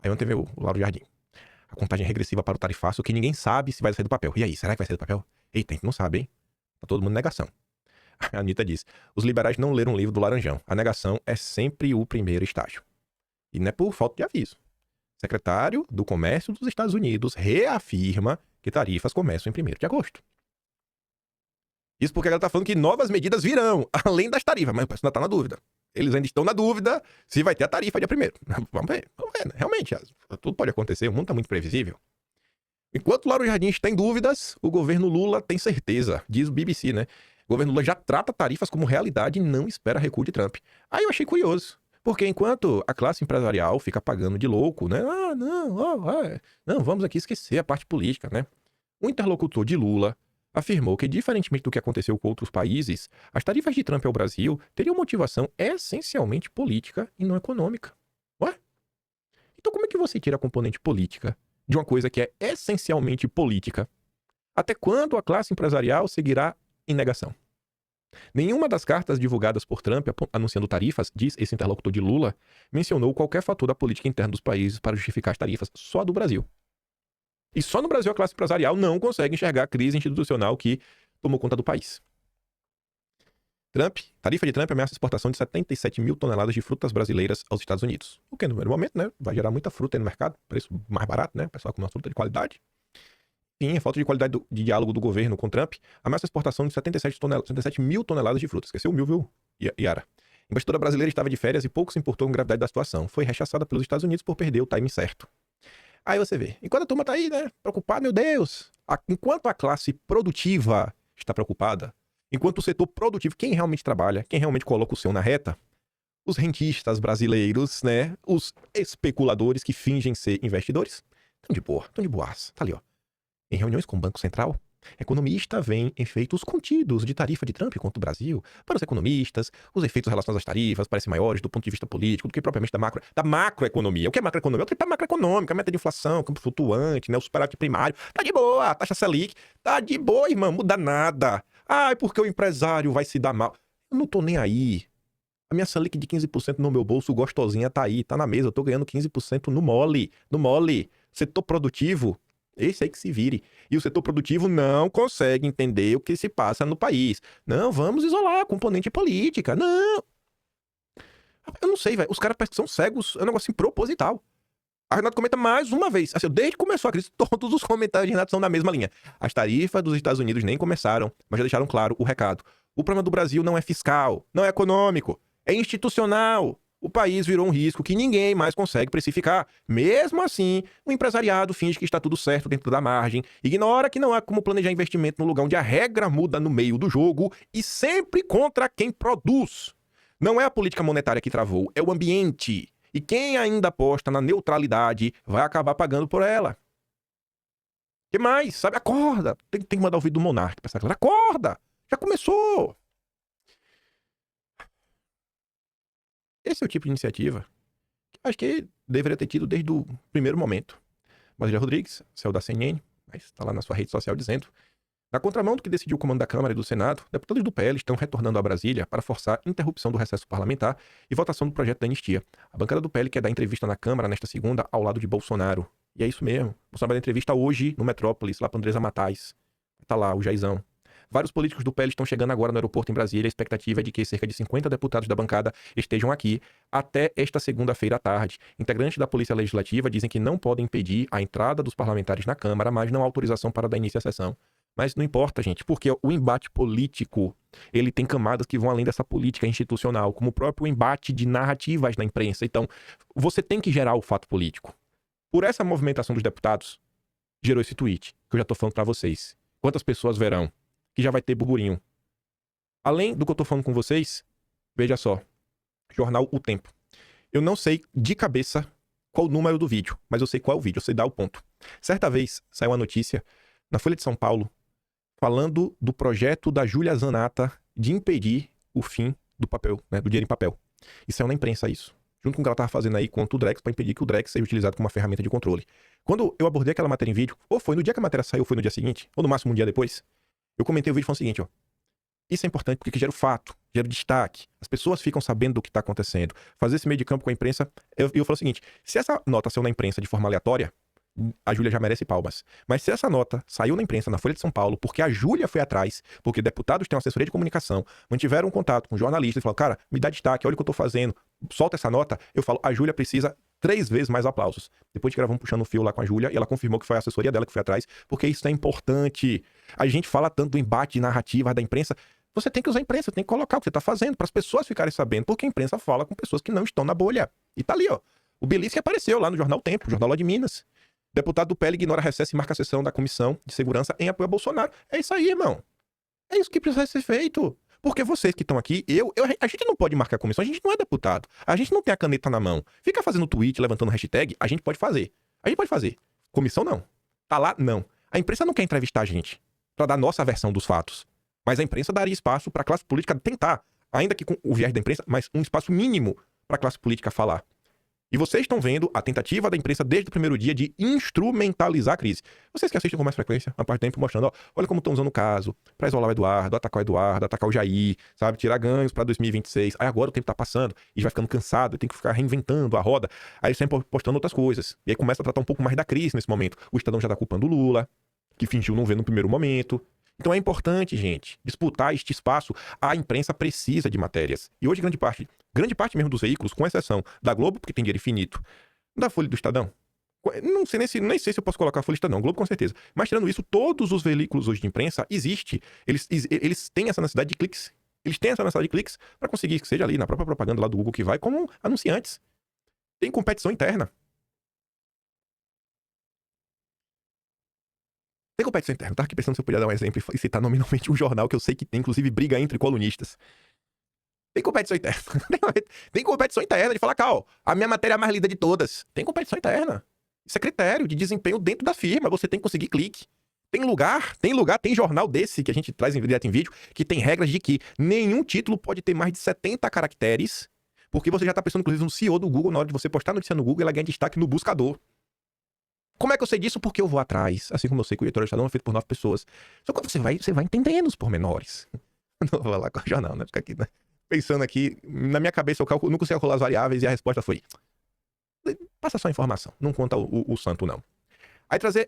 Aí ontem veio o Lauro Jardim. A contagem regressiva para o tarifaço que ninguém sabe se vai sair do papel. E aí, será que vai sair do papel? Eita, a gente não sabe, hein? Tá todo mundo em negação. A Anitta diz, os liberais não leram o livro do Laranjão. A negação é sempre o primeiro estágio. E não é por falta de aviso. O secretário do Comércio dos Estados Unidos reafirma que tarifas começam em 1º de agosto. Isso porque ela está falando que novas medidas virão, além das tarifas, mas o pessoal ainda está na dúvida. Eles ainda estão na dúvida se vai ter a tarifa dia 1º. Vamos ver, né? Realmente, tudo pode acontecer, o mundo está muito previsível. Enquanto o Lauro Jardim está em dúvidas, o governo Lula tem certeza, diz o BBC, né? O governo Lula já trata tarifas como realidade e não espera recuo de Trump. Aí eu achei curioso, porque enquanto a classe empresarial fica pagando de louco, né? Não, vamos aqui esquecer a parte política, né? O interlocutor de Lula afirmou que, diferentemente do que aconteceu com outros países, as tarifas de Trump ao Brasil teriam motivação essencialmente política e não econômica. Ué? Então como é que você tira a componente política de uma coisa que é essencialmente política? Até quando a classe empresarial seguirá em negação? Nenhuma das cartas divulgadas por Trump anunciando tarifas, diz esse interlocutor de Lula, mencionou qualquer fator da política interna dos países para justificar as tarifas, só a do Brasil. E só no Brasil a classe empresarial não consegue enxergar a crise institucional que tomou conta do país. Tarifa de Trump ameaça a exportação de 77 mil toneladas de frutas brasileiras aos Estados Unidos. O que, no primeiro momento, né, vai gerar muita fruta aí no mercado, preço mais barato, né, o pessoal com uma fruta de qualidade. Sim, a falta de qualidade de diálogo do governo com Trump ameaça a exportação de 77 mil toneladas de frutas. Esqueceu mil, viu, Yara? A investidora brasileira estava de férias e pouco se importou com a gravidade da situação. Foi rechaçada pelos Estados Unidos por perder o timing certo. Aí você vê, enquanto a turma tá aí, né, preocupada, meu Deus, enquanto a classe produtiva está preocupada, enquanto o setor produtivo, quem realmente trabalha, quem realmente coloca o seu na reta, os rentistas brasileiros, né, os especuladores que fingem ser investidores, estão de boa, estão de boas, tá ali, ó. Em reuniões com o Banco Central, economista vê efeitos contidos de tarifa de Trump contra o Brasil. Para os economistas, os efeitos relacionados às tarifas parecem maiores do ponto de vista político do que propriamente da macroeconomia. O que é macroeconomia? O que é macroeconômica, a meta de inflação, campo flutuante, né, o superávit primário. Tá de boa, a taxa Selic. Tá de boa, irmão, muda nada. É porque o empresário vai se dar mal. Eu não tô nem aí. A minha Selic de 15% no meu bolso, gostosinha, tá aí, tá na mesa. Eu tô ganhando 15% no mole. No mole. Setor produtivo, esse aí que se vire. E o setor produtivo não consegue entender o que se passa no país. Não, vamos isolar a componente política. Não. Eu não sei, velho. Os caras são cegos. É um negócio assim, proposital. A Renato comenta mais uma vez. Assim, desde que começou a crise, todos os comentários de Renato são na mesma linha. As tarifas dos Estados Unidos nem começaram, mas já deixaram claro o recado. O problema do Brasil não é fiscal, não é econômico, é institucional. O país virou um risco que ninguém mais consegue precificar. Mesmo assim, o empresariado finge que está tudo certo dentro da margem, ignora que não há como planejar investimento no lugar onde a regra muda no meio do jogo e sempre contra quem produz. Não é a política monetária que travou, é o ambiente. E quem ainda aposta na neutralidade vai acabar pagando por ela. O que mais? Sabe? Acorda! Tem que mandar o vídeo do Monark pra essa galera. Acorda! Já começou! Esse é o tipo de iniciativa que acho que deveria ter tido desde o primeiro momento. Brasília Rodrigues, saiu da CNN, mas está lá na sua rede social dizendo: na contramão do que decidiu o comando da Câmara e do Senado, deputados do PL estão retornando a Brasília para forçar interrupção do recesso parlamentar e votação do projeto da anistia. A bancada do PL quer dar entrevista na Câmara nesta segunda ao lado de Bolsonaro. E é isso mesmo. Bolsonaro vai dar entrevista hoje no Metrópolis, lá para Andresa Matais. Tá lá, o Jaizão. Vários políticos do PL estão chegando agora no aeroporto em Brasília. A expectativa é de que cerca de 50 deputados da bancada estejam aqui até esta segunda-feira à tarde. Integrantes da Polícia Legislativa dizem que não podem impedir a entrada dos parlamentares na Câmara, mas não há autorização para dar início à sessão. Mas não importa, gente, porque o embate político, ele tem camadas que vão além dessa política institucional, como o próprio embate de narrativas na imprensa. Então, você tem que gerar o fato político. Por essa movimentação dos deputados, gerou esse tweet, que eu já tô falando pra vocês. Quantas pessoas verão? Que já vai ter burburinho. Além do que eu tô falando com vocês, veja só, jornal O Tempo. Eu não sei de cabeça qual o número do vídeo, mas eu sei qual é o vídeo, eu sei dar o ponto. Certa vez, saiu uma notícia na Folha de São Paulo, falando do projeto da Júlia Zanata de impedir o fim do papel, né, do dinheiro em papel. E saiu na imprensa isso. Junto com o que ela estava fazendo aí contra o Drex, para impedir que o Drex seja utilizado como uma ferramenta de controle. Quando eu abordei aquela matéria em vídeo, ou foi no dia que a matéria saiu, ou foi no dia seguinte, ou no máximo um dia depois, eu comentei o vídeo falando o seguinte, ó. Isso é importante porque gera o fato. gera destaque, as pessoas ficam sabendo do que está acontecendo. Fazer esse meio de campo com a imprensa, eu falo o seguinte, se essa nota saiu na imprensa de forma aleatória, a Júlia já merece palmas. Mas se essa nota saiu na imprensa, na Folha de São Paulo, porque a Júlia foi atrás, porque deputados têm uma assessoria de comunicação, mantiveram um contato com jornalistas e falaram, cara, me dá destaque, olha o que eu tô fazendo, solta essa nota, eu falo, a Júlia precisa 3 vezes mais aplausos. Depois de gravamos puxando o fio lá com a Júlia, e ela confirmou que foi a assessoria dela que foi atrás, porque isso é importante. A gente fala tanto do embate de narrativa da imprensa, você tem que usar a imprensa, tem que colocar o que você tá fazendo para as pessoas ficarem sabendo, porque a imprensa fala com pessoas que não estão na bolha. E tá ali, ó. O Belisque apareceu lá no Jornal Tempo, jornal lá de Minas. Deputado do PL ignora recesso e marca a sessão da Comissão de Segurança em apoio a Bolsonaro. É isso aí, irmão. É isso que precisa ser feito. Porque vocês que estão aqui, a gente não pode marcar a comissão, a gente não é deputado. A gente não tem a caneta na mão. Fica fazendo tweet, levantando hashtag, a gente pode fazer. A gente pode fazer. Comissão não. Tá lá, não. A imprensa não quer entrevistar a gente pra dar nossa versão dos fatos. Mas a imprensa daria espaço pra classe política tentar, ainda que com o viés da imprensa, mas um espaço mínimo pra classe política falar. E vocês estão vendo a tentativa da imprensa desde o primeiro dia de instrumentalizar a crise. Vocês que assistem com mais frequência, a parte do tempo mostrando, ó, olha como estão usando o caso pra isolar o Eduardo, atacar o Jair, sabe? Tirar ganhos pra 2026. Aí agora o tempo tá passando e já vai ficando cansado, tem que ficar reinventando a roda. Aí sempre postando outras coisas. E aí começa a tratar um pouco mais da crise nesse momento. O Estadão já tá culpando o Lula, que fingiu não ver no primeiro momento. Então é importante, gente, disputar este espaço. A imprensa precisa de matérias. E hoje grande parte mesmo dos veículos, com exceção da Globo, porque tem dinheiro infinito, da Folha do Estadão. Não sei nem sei se eu posso colocar a Folha do Estadão, Globo com certeza. Mas tirando isso, todos os veículos hoje de imprensa existem. Eles têm essa necessidade de cliques. Eles têm essa necessidade de cliques para conseguir que seja ali na própria propaganda lá do Google que vai, como anunciantes. Tem competição interna. Tem competição interna. Eu tava aqui pensando se eu podia dar um exemplo e citar nominalmente um jornal que eu sei que tem, inclusive, briga entre colunistas. Tem competição interna. Tem competição interna de falar, Cal, a minha matéria é a mais lida de todas. Tem competição interna. Isso é critério de desempenho dentro da firma. Você tem que conseguir clique. Tem jornal desse que a gente traz direto em vídeo, que tem regras de que nenhum título pode ter mais de 70 caracteres, porque você já tá pensando, inclusive, no CEO do Google, na hora de você postar notícia no Google, ela ganha destaque no buscador. Como é que eu sei disso? Porque eu vou atrás. Assim como eu sei que o editorial do Estadão é feito por 9 pessoas. Só que você vai entendendo os pormenores. Não vou lá com o jornal, né? Ficar aqui, né? Pensando aqui, na minha cabeça eu não consigo calcular as variáveis e a resposta foi: passa só a informação, não conta o santo, não. Aí trazer